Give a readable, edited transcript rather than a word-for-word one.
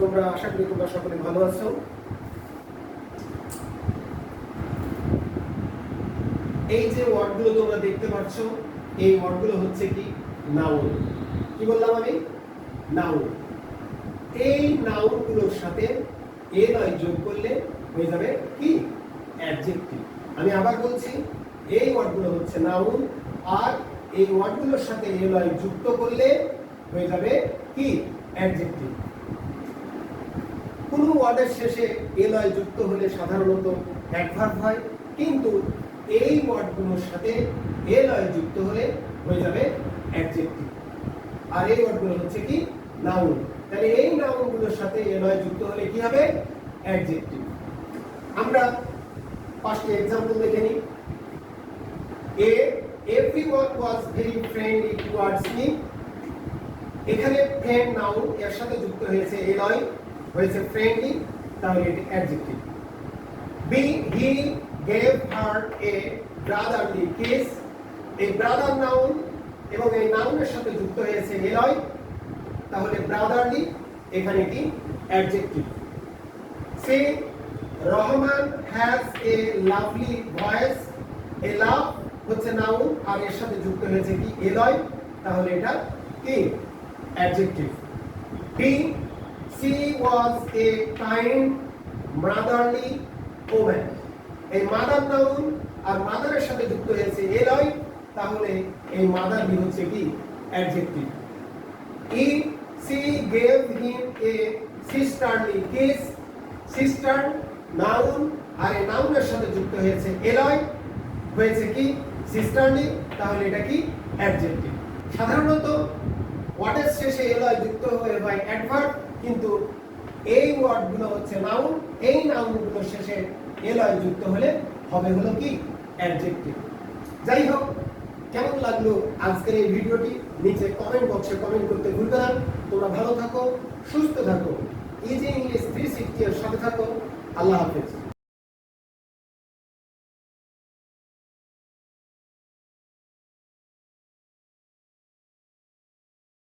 তোমরা? আশা করি তোমরা সকলে ভালো আছো। এই যে ওয়ার্ডগুলো তোমরা দেখতে পাচ্ছ, এই ওয়ার্ডগুলো হচ্ছে কি নাউন। কি বললাম আমি? নাউন। এই নাউনগুলোর সাথে এলয় যোগ করলে হয়ে যাবে কি অ্যাডজেক্টিভ। আমি আবার বলছি, এই ওয়ার্ডগুলো হচ্ছে নাউন, আর এই ওয়ার্ডগুলোর সাথে এলয় যুক্ত করলে হয়ে যাবে কি অ্যাডজেক্টিভ। কোন ওয়ার্ডের শেষে এলয় যুক্ত হলে সাধারণত অ্যাডভার্ব হয়, কিন্তু এই ওয়ার্ডগুলোর সাথে এলয় যুক্ত হলে হয়ে যাবে অ্যাডজেক্টিভ। আর এই ওয়ার্ডগুলো হচ্ছে কি নাউন। তাহলে এই নাউনগুলোর সাথে এলয় যুক্ত হলে কি হবে অ্যাডজেক্টিভ। আমরা পাঁচটি एग्जांपल দেখে নিই। everyone was very friendly towards me। এখানে ফ্রেন্ড নাউন, এর সাথে যুক্ত হয়েছে এলয়, হয়েছে ফ্রেন্ডলি, তাহলে এটা adjective. B he gave her a brotherly kiss। এই ব্রাদার নাউন এবং এই নাউনের সাথে যুক্ত হয়েছে এলয়, তাহলে ব্রাদারলি এখানে কি অ্যাডজেক্টিভ। সে Rahman has a lovely voice. এ লাভ হচ্ছে নাউন, আর এর সাথে যুক্ত হয়েছে কি এলয়, তাহলে এটা কি adjective. B she was a kind brotherly woman. এই মাদার নাউন আর মাদারের সাথে যুক্ত হয়েছে এলয়, তাহলে এই মাদারলি হচ্ছে কি adjective. E she gave him a sisterly kiss. Sister noun, আর এই নাউনের সাথে যুক্ত হয়েছে এলয়, হয়েছে কি সিস্টারলি, তাহলে এটা কি অ্যাডজেক্টিভ। সাধারণত ওয়ার্ডের শেষে এলয় যুক্ত হয়ে হয় অ্যাডভার্ব, কিন্তু এই ওয়ার্ডগুলো হচ্ছে নাউন, এই নাউনগুলোর শেষে এলয় যুক্ত হলে হবে হলো কি অ্যাডজেক্টিভ। যাই হোক, কেমন লাগলো আজকের এই ভিডিওটি নিচে কমেন্ট বক্সে কমেন্ট করতে ভুলবে না। তোমরা ভালো থাকো, সুস্থ থাকো, ইজি ইংলিশ 360 এর সাথে থাকো। আল্লাহ হাফেজ।